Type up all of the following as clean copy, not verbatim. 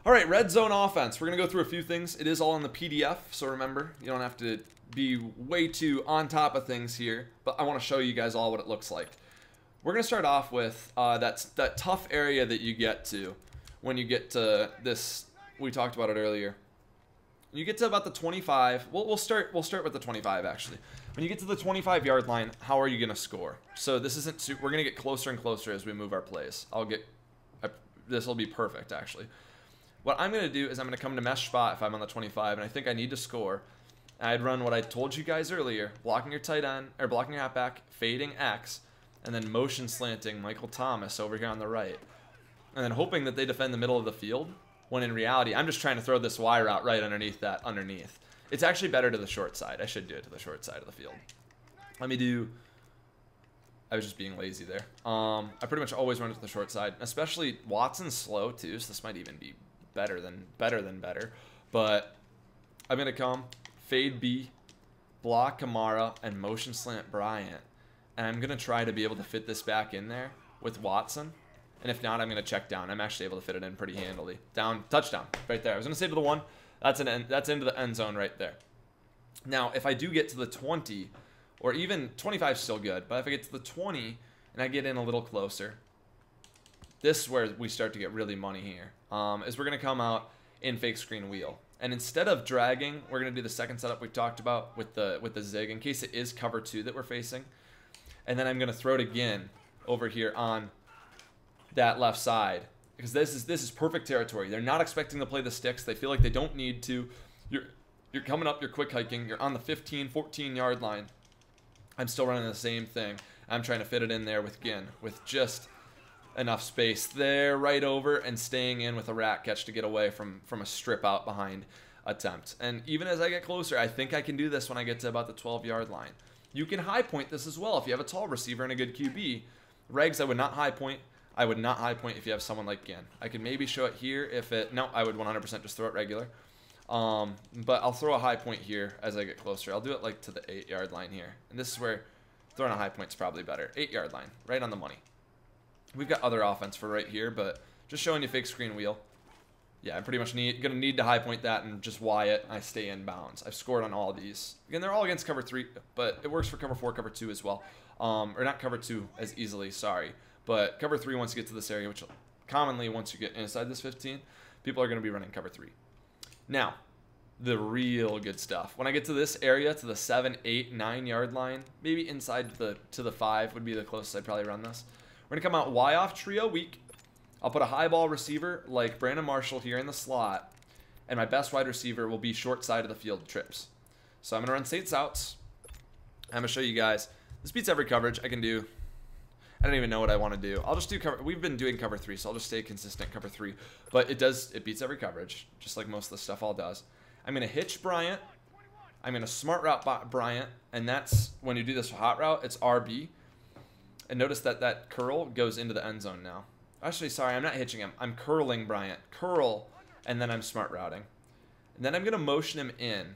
All right, red zone offense. We're going to go through a few things. It is all in the PDF, so remember, you don't have to be way too on top of things here, but I want to show you guys all what it looks like. We're going to start off with that tough area that you get to when you get to this. We talked about it earlier. You get to about the 25. We'll start with the 25 actually. When you get to the 25-yard line, how are you going to score? So this isn't. We're going to get closer and closer as we move our plays. This will be perfect actually. What I'm going to do is I'm going to come to mesh spot if I'm on the 25, and I think I need to score. I'd run what I told you guys earlier: blocking your tight end or blocking your halfback, fading X, and then motion slanting Michael Thomas over here on the right, and then hoping that they defend the middle of the field. When in reality, I'm just trying to throw this Y route right underneath that. It's actually better to the short side. I should do it to the short side of the field. Let me do. I was just being lazy there. I pretty much always run it to the short side, especially Watson's slow too, so this might even be better than better. But I'm gonna come fade B, block Kamara, and motion slant Bryant, and I'm gonna try to be able to fit this back in there with Watson. And if not, I'm going to check down. I'm actually able to fit it in pretty handily. Down, touchdown, right there. I was going to say to the 1. That's into the end zone right there. Now, if I do get to the 20, or even 25 is still good, but if I get to the 20 and I get in a little closer, this is where we start to get really money here. Is we're going to come out in fake screen wheel. And instead of dragging, we're going to do the second setup we talked about with the zig in case it is cover 2 that we're facing. And then I'm going to throw it again over here on that left side, because this is perfect territory. They're not expecting to play the sticks. They feel like they don't need to. You're coming up, you're quick hiking, you're on the 15, 14-yard line. I'm still running the same thing. I'm trying to fit it in there with just enough space there, right over, and staying in with a rat catch to get away from a strip out behind attempt. And even as I get closer, I think I can do this when I get to about the 12-yard line. You can high point this as well if you have a tall receiver and a good QB. Regs, I would not high point. I would not high point if you have someone like Ginn. I could maybe show it here if it... No, I would 100% just throw it regular. But I'll throw a high point here as I get closer. I'll do it like to the 8-yard line here. And this is where throwing a high point is probably better. 8-yard line, right on the money. We've got other offense for right here, but just showing you fake screen wheel. Yeah, I'm pretty much going to need to high point that and just Y it. I stay in bounds. I've scored on all of these. Again, they're all against cover 3, but it works for cover 4, cover 2 as well. Or not cover 2 as easily, sorry. But cover 3, once you get to this area, which commonly once you get inside this 15, people are going to be running cover 3. Now, the real good stuff. When I get to this area, to the 7, 8, 9-yard line, maybe inside to the 5 would be the closest I'd probably run this. We're going to come out Y off trio weak. I'll put a high ball receiver like Brandon Marshall here in the slot, and my best wide receiver will be short side of the field trips. So I'm going to run Saints outs. I'm going to show you guys. This beats every coverage I can do. I don't even know what I want to do. I'll just do cover. We've been doing cover 3, so I'll just stay consistent cover 3. But it beats every coverage, just like most of the stuff all does. I'm going to hitch Bryant. I'm going to smart route Bryant, and that's when you do this hot route, it's RB. And notice that curl goes into the end zone now. Actually, sorry, I'm not hitching him. I'm curling Bryant. Curl, and then I'm smart routing. And then I'm going to motion him in.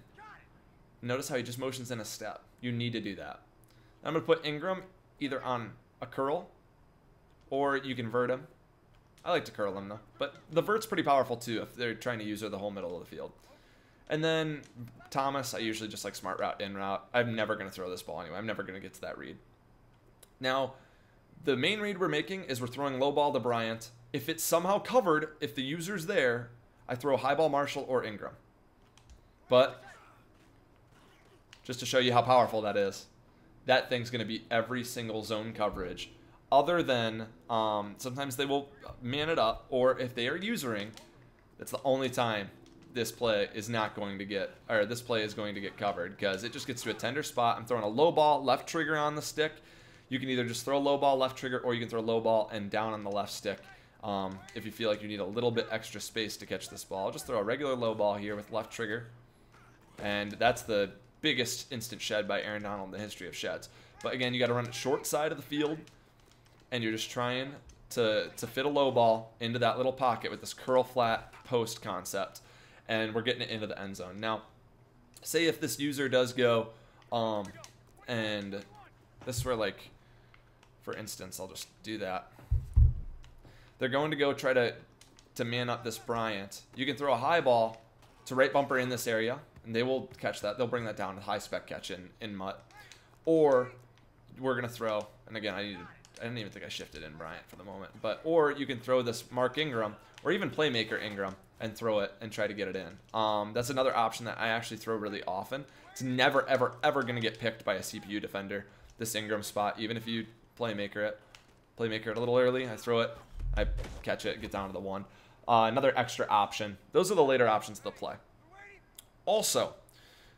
Notice how he just motions in a step. You need to do that. I'm going to put Ingram either on a curl, or you can vert him. I like to curl him though, but the vert's pretty powerful too if they're trying to use her the whole middle of the field. And then Thomas, I usually just like smart route, in route. I'm never going to throw this ball anyway. I'm never going to get to that read. Now, the main read we're making is we're throwing low ball to Bryant. If it's somehow covered, if the user's there, I throw high ball Marshall or Ingram. But just to show you how powerful that is, that thing's going to be every single zone coverage, other than sometimes they will man it up, or if they are usering, that's the only time this play is not going to get, or this play is going to get covered, because it just gets to a tender spot. I'm throwing a low ball, left trigger on the stick. You can either just throw low ball, left trigger, or you can throw low ball and down on the left stick. If you feel like you need a little bit extra space to catch this ball, just throw a regular low ball here with left trigger, and that's the biggest instant shed by Aaron Donald in the history of sheds. But again, you got to run it short side of the field, and you're just trying to fit a low ball into that little pocket with this curl flat post concept, and we're getting it into the end zone. Now, say if this user does go, and this is where, like, for instance, I'll just do that. They're going to go try to to man up this Bryant, you can throw a high ball to right bumper in this area, and they will catch that. They'll bring that down to high spec catch in Mutt. Or we're going to throw, and again, I didn't even think I shifted in Bryant for the moment, or you can throw this Mark Ingram, or even Playmaker Ingram, and throw it and try to get it in. That's another option that I actually throw really often. It's never, ever, ever going to get picked by a CPU defender, this Ingram spot, even if you Playmaker it a little early. I throw it, I catch it, get down to the 1. Another extra option. Those are the later options of the play. Also,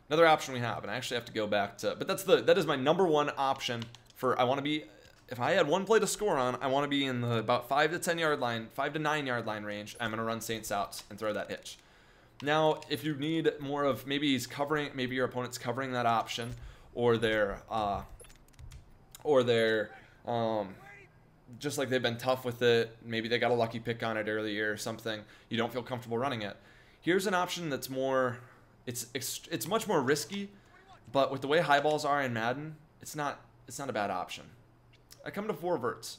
another option we have, and I actually have to go back to, but that is my number 1 option for, I want to be, if I had one play to score on, I want to be in the about 5 to 10 yard line, 5 to 9 yard line range. I'm going to run Saints outs and throw that hitch. Now, if you need more of, maybe your opponent's covering that option, or they're just like they've been tough with it. Maybe they got a lucky pick on it earlier or something. You don't feel comfortable running it. Here's an option that's more, it's much more risky, but with the way high balls are in Madden, it's not a bad option. I come to 4 verts.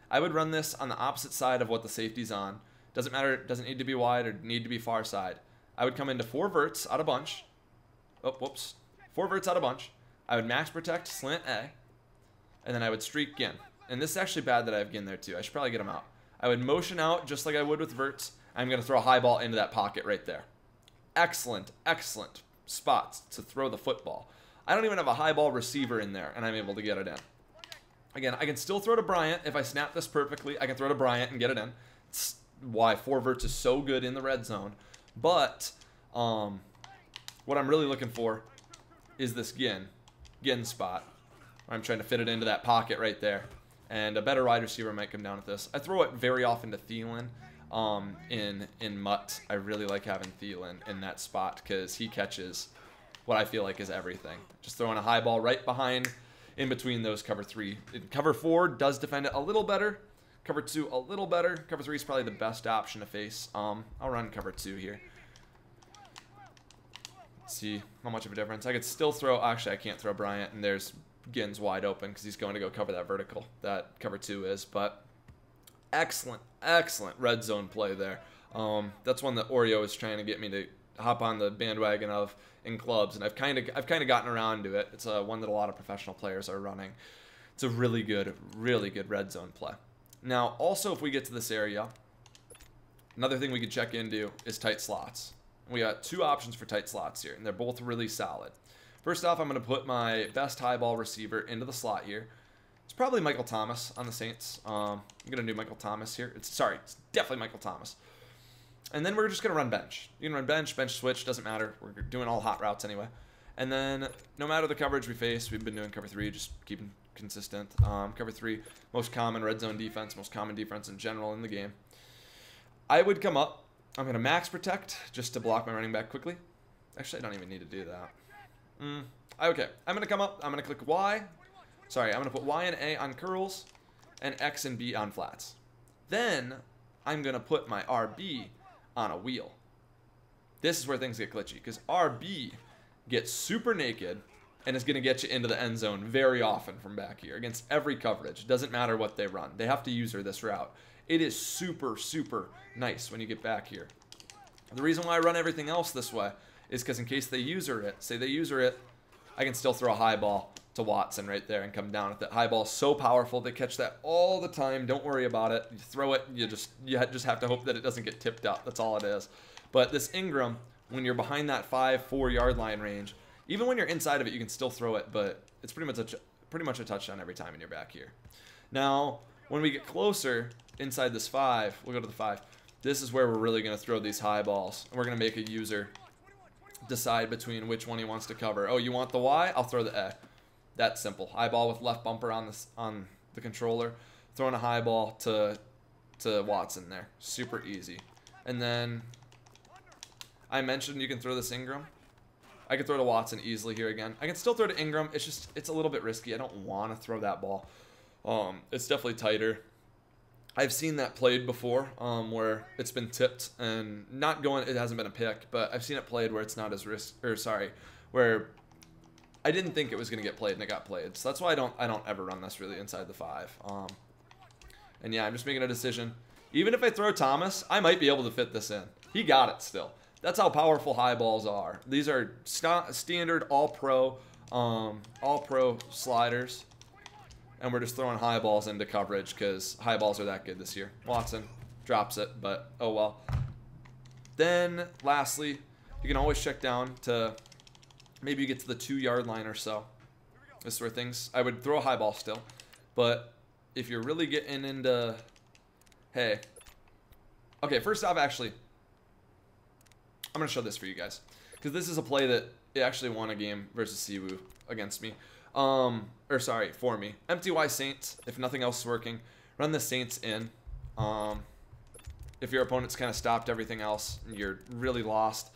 I would run this on the opposite side of what the safety's on. Doesn't matter, it doesn't need to be wide or need to be far side. I would come into 4 verts out of bunch. Oh, whoops. 4 verts out of bunch. I would max protect, slant A, and then I would streak Gin. And this is actually bad that I have Gin there too. I should probably get him out. I would motion out just like I would with verts. I'm going to throw a high ball into that pocket right there. Excellent, excellent spots to throw the football. I don't even have a high ball receiver in there, and I'm able to get it in. Again, I can still throw to Bryant. If I snap this perfectly, I can throw to Bryant and get it in. It's why 4 verts is so good in the red zone. But what I'm really looking for is this Gin spot. I'm trying to fit it into that pocket right there. And a better wide receiver might come down with this. I throw it very often to Thielen in Mutt. I really like having Thielen in that spot because he catches what I feel like is everything. Just throwing a high ball right behind, in between those cover 3. Cover 4 does defend it a little better. Cover 2 a little better. Cover 3 is probably the best option to face. I'll run cover 2 here. Let's see how much of a difference. I could still throw, actually I can't throw Bryant, and there's Gin's wide open because he's going to go cover that vertical. That cover 2 is, but excellent, excellent red zone play there. That's one that Oreo is trying to get me to hop on the bandwagon of in clubs, and I've kind of gotten around to it. It's one that a lot of professional players are running. It's a really good red zone play. Now, also, if we get to this area, another thing we could check into is tight slots. We got 2 options for tight slots here, and they're both really solid. First off, I'm going to put my best high ball receiver into the slot here. It's probably Michael Thomas on the Saints. I'm going to do Michael Thomas here. It's definitely Michael Thomas. And then we're just going to run bench. You can run bench switch, doesn't matter. We're doing all hot routes anyway. And then no matter the coverage we face, we've been doing cover 3, just keeping consistent. Cover 3, most common red zone defense, most common defense in general in the game. I would come up. I'm going to max protect just to block my running back quickly. Actually, I don't even need to do that. Okay, I'm going to come up. I'm going to click Y. Sorry, I'm going to put Y and A on curls and X and B on flats. Then I'm going to put my RB on a wheel. This is where things get glitchy because RB gets super naked and is going to get you into the end zone very often from back here against every coverage. Doesn't matter what they run. They have to use her this route. It is super, super nice when you get back here. The reason why I run everything else this way is because in case they user it, say they user it, I can still throw a high ball to Watson right there and come down with it. High ball so powerful. They catch that all the time. Don't worry about it. You throw it, you just have to hope that it doesn't get tipped up. That's all it is. But this Ingram, when you're behind that 4 yard line range, even when you're inside of it, you can still throw it, but it's pretty much a touchdown every time when you're back here. Now, when we get closer inside this 5, we'll go to the 5. This is where we're really going to throw these high balls. And we're going to make a user decide between which one he wants to cover. Oh, you want the Y? I'll throw the A. That's simple. High ball with left bumper on the controller. Throwing a high ball to Watson there. Super easy. And then I mentioned you can throw this Ingram. I can throw to Watson easily here again. I can still throw to Ingram. It's a little bit risky. I don't want to throw that ball. It's definitely tighter. I've seen that played before, where it's been tipped and not going. It hasn't been a pick, but I've seen it played where it's not as where I didn't think it was going to get played and it got played. So that's why I don't ever run this really inside the 5. And yeah, I'm just making a decision. Even if I throw Thomas, I might be able to fit this in. He got it still. That's how powerful high balls are. These are standard all-pro sliders. And we're just throwing high balls into coverage because high balls are that good this year. Watson drops it, but oh well. Then, lastly, you can always check down to maybe you get to the 2-yard line or so. This sort of things. I would throw a high ball still. But if you're really getting into... Hey. Okay, first off, actually, I'm going to show this for you guys. Because this is a play that it actually won a game versus Siwoo against me. For me. Empty Y Saints, if nothing else is working. Run the Saints in. If your opponent's kind of stopped everything else, you're really lost.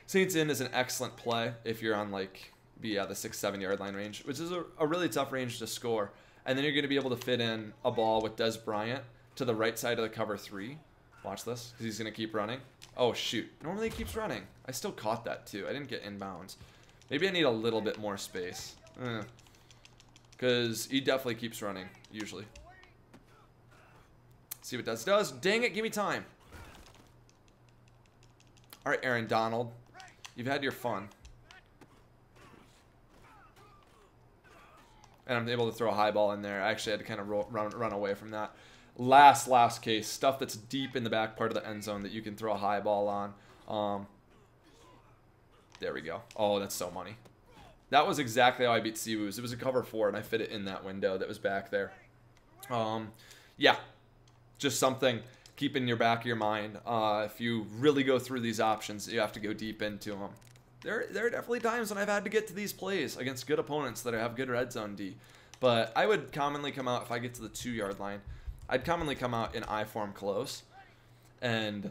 Saints in is an excellent play if you're on like, the 6-7 yard line range, which is a really tough range to score. And then you're going to be able to fit in a ball with Des Bryant to the right side of the cover 3. Watch this, because he's going to keep running. Oh, shoot. Normally he keeps running. I still caught that, too. I didn't get inbounds. Maybe I need a little bit more space. Because he definitely keeps running, usually. See what that does. Dang it, give me time. All right, Aaron Donald. You've had your fun. And I'm able to throw a high ball in there. I actually had to kind of run away from that. Last case. Stuff that's deep in the back part of the end zone that you can throw a high ball on. There we go. Oh, that's so money. That was exactly how I beat Siwoo's. It was a cover 4, and I fit it in that window that was back there. Yeah. Just something keep in your back of your mind. If you really go through these options, you have to go deep into them. There are definitely times when I've had to get to these plays against good opponents that have good red zone D. But I would commonly come out, if I get to the 2-yard line, I'd commonly come out in I form close. And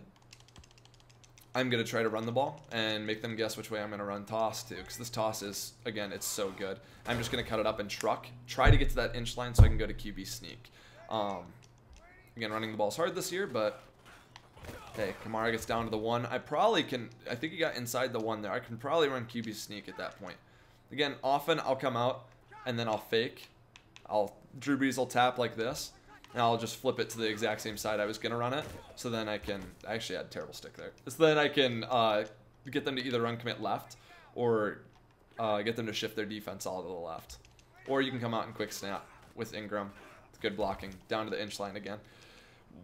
I'm going to try to run the ball and make them guess which way I'm going to run toss to. Because this toss is, again, it's so good. I'm just going to cut it up and truck. Try to get to that inch line so I can go to QB sneak. Again, running the ball's hard this year, but hey, Kamara gets down to the 1. I think he got inside the 1 there. I can probably run QB sneak at that point. Again, often I'll come out and then I'll fake. Drew Brees will tap like this, and I'll just flip it to the exact same side I was going to run it. So then I actually had a terrible stick there. So then I can get them to either run commit left or get them to shift their defense all to the left. Or you can come out and quick snap with Ingram. Good blocking down to the inch line again.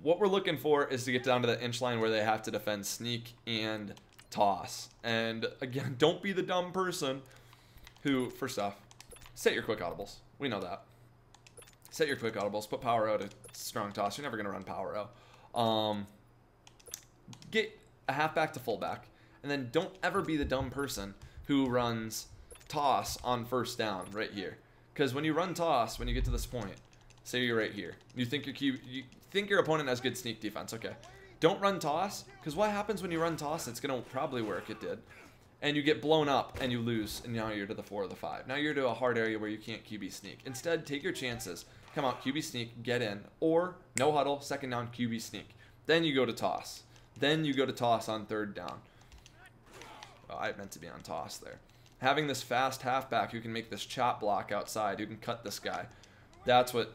What we're looking for is to get down to the inch line where they have to defend sneak and toss. And again, don't be the dumb person who, first off, set your quick audibles. We know that. Set your quick audibles. Put power out to strong toss. You're never going to run power out. Get a halfback to fullback. And then don't ever be the dumb person who runs toss on first down right here. Because when you run toss, when you get to this point, say you're right here. You think your opponent has good sneak defense. Okay. Don't run toss, because what happens when you run toss? It's going to probably work. It did. And you get blown up and you lose, and now you're to the 4 or the 5. Now you're to a hard area where you can't QB sneak. Instead, take your chances. Come out, QB sneak, get in. Or, no huddle, second down, QB sneak. Then you go to toss. Then you go to toss on third down. Oh, I meant to be on toss there. Having this fast halfback who can make this chop block outside, who can cut this guy. That's what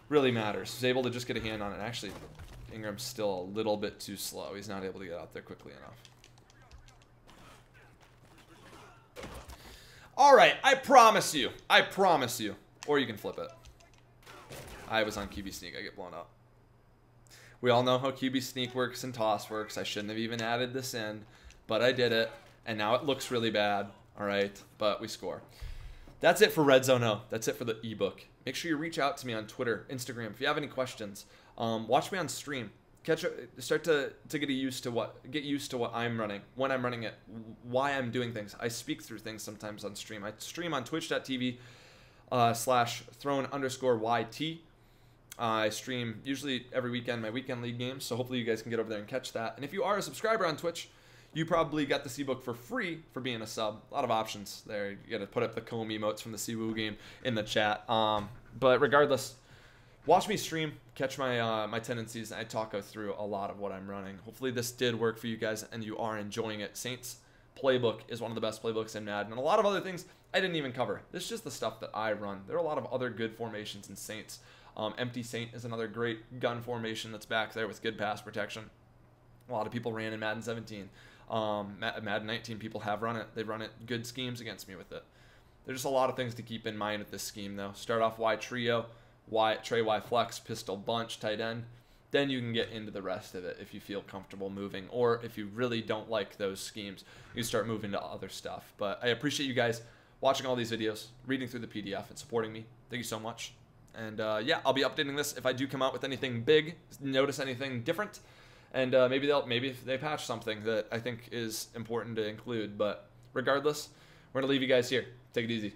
really matters. He's able to just get a hand on it. Actually, Ingram's still a little bit too slow. He's not able to get out there quickly enough. All right, I promise you. I promise you. Or you can flip it. I was on QB sneak. I get blown up. We all know how QB sneak works and toss works. I shouldn't have even added this in, but I did it, and now it looks really bad. All right, but we score. That's it for Redzone O. That's it for the ebook. Make sure you reach out to me on Twitter, Instagram if you have any questions. Watch me on stream. Start to get used to what I'm running, when I'm running it, why I'm doing things. I speak through things sometimes on stream. I stream on twitch.tv /throne_YT. I stream usually every weekend my weekend league games, so hopefully you guys can get over there and catch that. And if you are a subscriber on Twitch, you probably got this ebook for free for being a sub. A lot of options there. You got to put up the comb emotes from the Siwoo game in the chat. But regardless, watch me stream, catch my my tendencies, and I talk through a lot of what I'm running. Hopefully this did work for you guys and you are enjoying it. Saints playbook is one of the best playbooks in Madden, and a lot of other things I didn't even cover. This is just the stuff that I run. There are a lot of other good formations in Saints. Empty Saint is another great gun formation that's back there with good pass protection. A lot of people ran in Madden 17. Madden 19, people have run it. They've run it good schemes against me with it. There's just a lot of things to keep in mind with this scheme, though. Start off Y trio, Trey Y flex, pistol bunch, tight end. Then you can get into the rest of it if you feel comfortable moving, or if you really don't like those schemes, you start moving to other stuff. But I appreciate you guys watching all these videos, reading through the PDF, and supporting me. Thank you so much. And yeah, I'll be updating this if I do come out with anything big, notice anything different, and maybe they patch something that I think is important to include. But regardless, we're gonna leave you guys here. Take it easy.